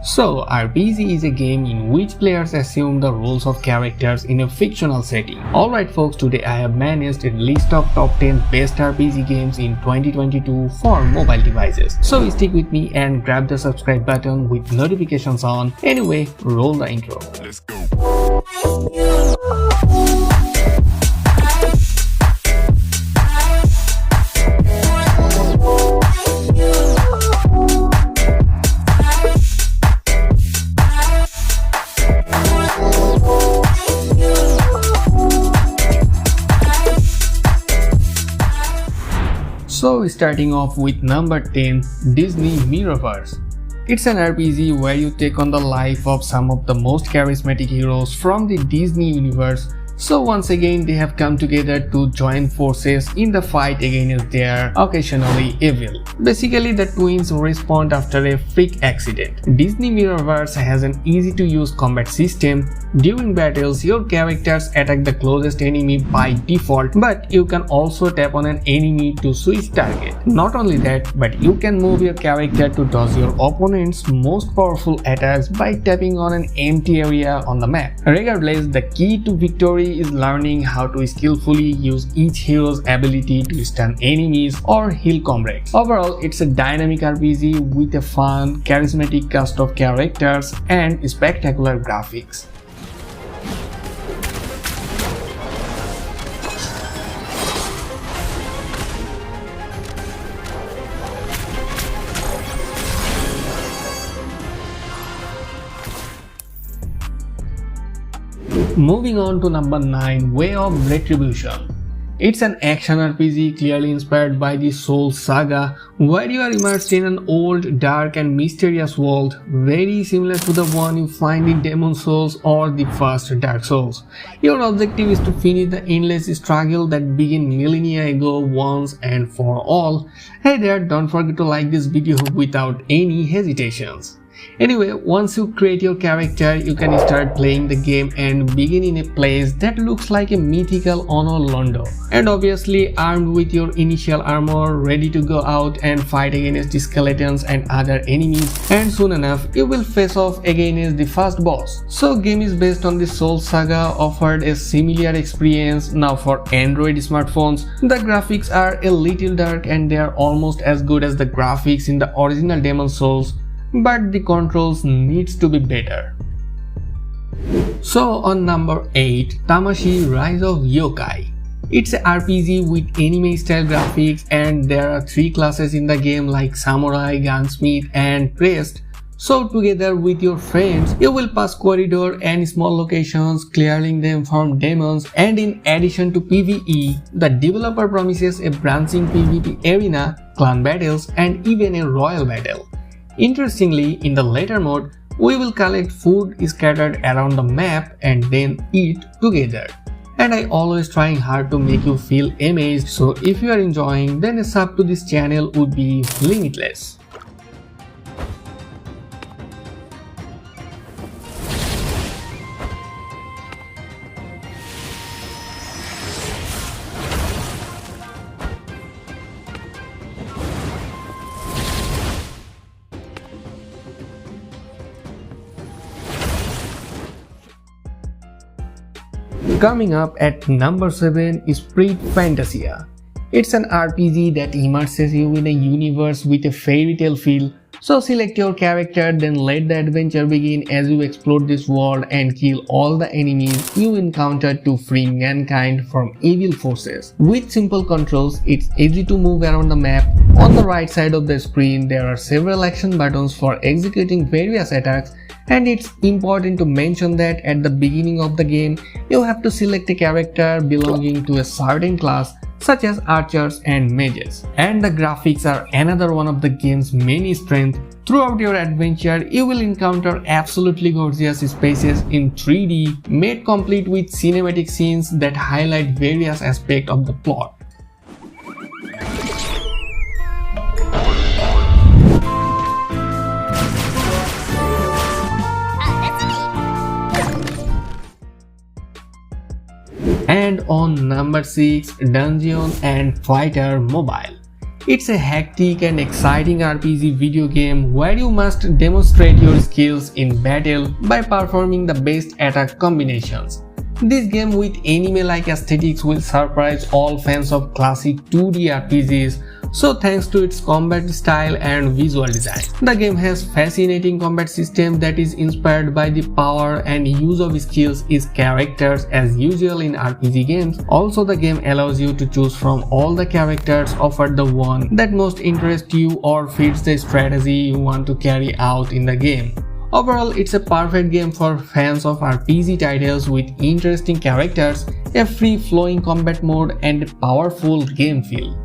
So, RPG is a game in which players assume the roles of characters in a fictional setting. Alright folks, today I have managed a list of top 10 best RPG games in 2022 for mobile devices. So stick with me and grab the subscribe button with notifications on. Anyway, roll the intro. Let's go. So starting off with number 10, Disney Mirrorverse. It's an RPG where you take on the life of some of the most charismatic heroes from the Disney universe. So once again they have come together to join forces in the fight against their occasionally evil. Basically the twins respond after a freak accident. Disney Mirrorverse has an easy to use combat system. During battles, your characters attack the closest enemy by default, but you can also tap on an enemy to switch target. Not only that, but you can move your character to dodge your opponent's most powerful attacks by tapping on an empty area on the map. Regardless, the key to victory is learning how to skillfully use each hero's ability to stun enemies or heal comrades. Overall, it's a dynamic RPG with a fun, charismatic cast of characters and spectacular graphics. Moving on to number 9, Way of Retribution. It's an action RPG clearly inspired by the Souls saga, where you are immersed in an old, dark and mysterious world, very similar to the one you find in Demon Souls or the first Dark Souls. Your objective is to finish the endless struggle that began millennia ago once and for all. Hey there, don't forget to like this video without any hesitations. Anyway, once you create your character, you can start playing the game and begin in a place that looks like a mythical Honor Londo. And obviously armed with your initial armor, ready to go out and fight against the skeletons and other enemies, and soon enough you will face off against the first boss. So game is based on the Souls saga, offered a similar experience now for Android smartphones. The graphics are a little dark and they are almost as good as the graphics in the original Demon Souls, but the controls needs to be better. So on number 8, Tamashii Rise of Yokai. It's a RPG with anime style graphics and there are 3 classes in the game like Samurai, Gunsmith and Priest. So together with your friends, you will pass corridor and small locations, clearing them from demons, and in addition to PvE, the developer promises a branching PvP arena, clan battles and even a royal battle. Interestingly, in the latter mode, we will collect food scattered around the map and then eat together. And I always trying hard to make you feel amazed, so if you are enjoying, then a sub to this channel would be limitless. Coming up at number 7 is SPRITE Fantasia. It's an RPG that immerses you in a universe with a fairy tale feel. So select your character, then let the adventure begin as you explore this world and kill all the enemies you encounter to free mankind from evil forces. With simple controls, it's easy to move around the map. On the right side of the screen, there are several action buttons for executing various attacks, and it's important to mention that at the beginning of the game, you have to select a character belonging to a certain class, such as archers and mages. And the graphics are another one of the game's main strengths. Throughout your adventure, you will encounter absolutely gorgeous spaces in 3D, made complete with cinematic scenes that highlight various aspects of the plot. And on number 6, Dungeon and Fighter Mobile. It's a hectic and exciting RPG video game where you must demonstrate your skills in battle by performing the best attack combinations. This game with anime-like aesthetics will surprise all fans of classic 2D RPGs, so thanks to its combat style and visual design. The game has fascinating combat system that is inspired by the power and use of skills is characters as usual in RPG games. Also, the game allows you to choose from all the characters offered the one that most interests you or fits the strategy you want to carry out in the game. Overall, it's a perfect game for fans of RPG titles with interesting characters, a free-flowing combat mode, and a powerful game feel.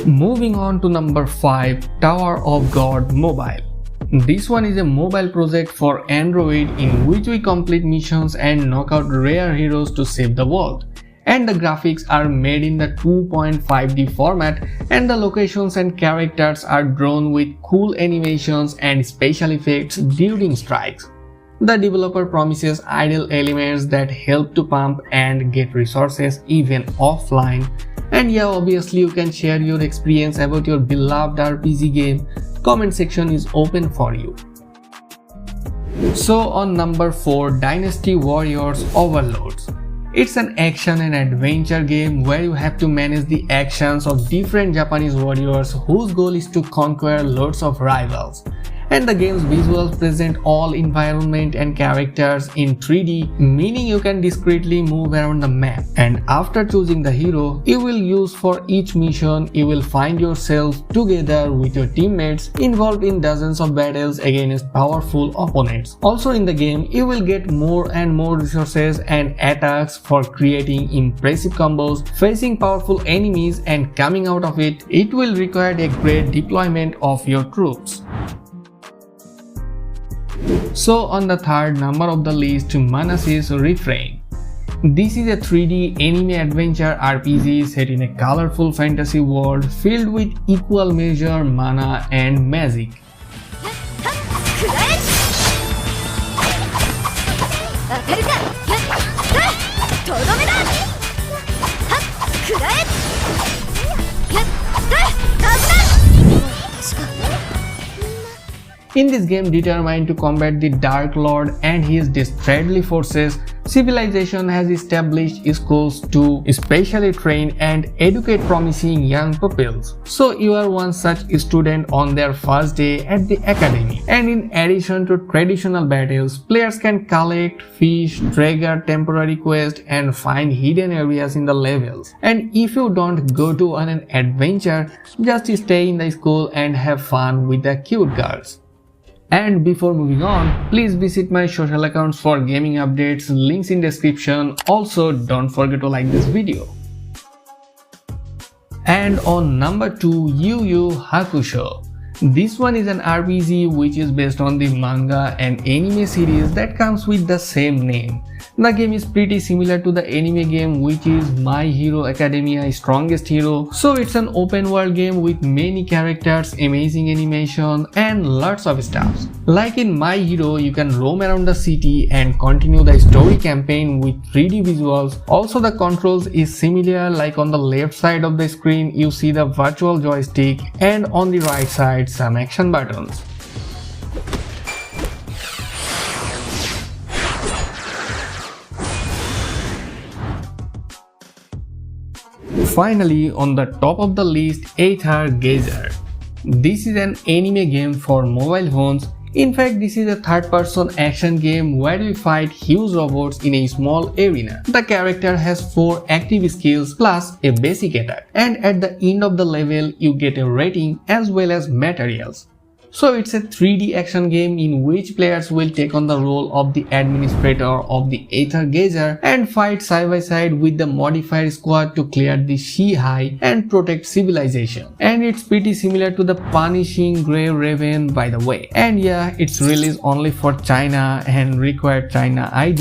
Moving on to number 5, Tower of God Mobile. This one is a mobile project for Android in which we complete missions and knock out rare heroes to save the world. And the graphics are made in the 2.5D format and the locations and characters are drawn with cool animations and special effects during strikes. The developer promises idle elements that help to pump and get resources even offline. And yeah, obviously you can share your experience about your beloved RPG game. Comment section is open for you. So on number 4, Dynasty Warriors Overlords. It's an action and adventure game where you have to manage the actions of different Japanese warriors whose goal is to conquer lots of rivals. And the game's visuals present all environment and characters in 3D, meaning you can discreetly move around the map. And after choosing the hero you will use for each mission, you will find yourself together with your teammates involved in dozens of battles against powerful opponents. Also in the game, you will get more and more resources and attacks for creating impressive combos, facing powerful enemies, and coming out of it, it will require a great deployment of your troops. So on the third number of the list, Manasseh's Refrain. This is a 3D anime adventure RPG set in a colorful fantasy world filled with equal measure mana and magic. In this game, determined to combat the Dark Lord and his deadly forces, civilization has established schools to specially train and educate promising young pupils. So you are one such student on their first day at the academy. And in addition to traditional battles, players can collect, fish, trigger temporary quests, and find hidden areas in the levels. And if you don't go to an adventure, just stay in the school and have fun with the cute girls. And before moving on, please visit my social accounts for gaming updates, links in description. Also, don't forget to like this video. And on number 2, Yu Yu Hakusho. This one is an RPG which is based on the manga and anime series that comes with the same name. The game is pretty similar to the anime game which is My Hero Academia Strongest Hero. So it's an open world game with many characters, amazing animation, and lots of stuff. Like in My Hero, you can roam around the city and continue the story campaign with 3D visuals. Also the controls is similar, like on the left side of the screen you see the virtual joystick and on the right side some action buttons. Finally, on the top of the list, AETHER. This is an anime game for mobile phones. In fact, this is a third-person action game where we fight huge robots in a small arena. The character has 4 active skills plus a basic attack, and at the end of the level you get a rating as well as materials. So it's a 3D action game in which players will take on the role of the administrator of the AETHER and fight side by side with the modified squad to clear the Shi-Hai and protect civilization. And it's pretty similar to the Punishing Grey Raven, by the way. And yeah, it's released only for China and required China ID.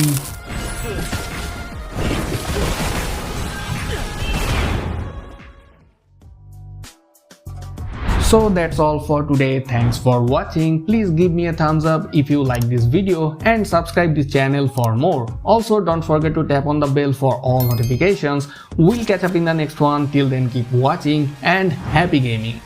So that's all for today. Thanks for watching. Please give me a thumbs up if you like this video and subscribe this channel for more. Also, don't forget to tap on the bell for all notifications. We'll catch up in the next one. Till then, keep watching and happy gaming.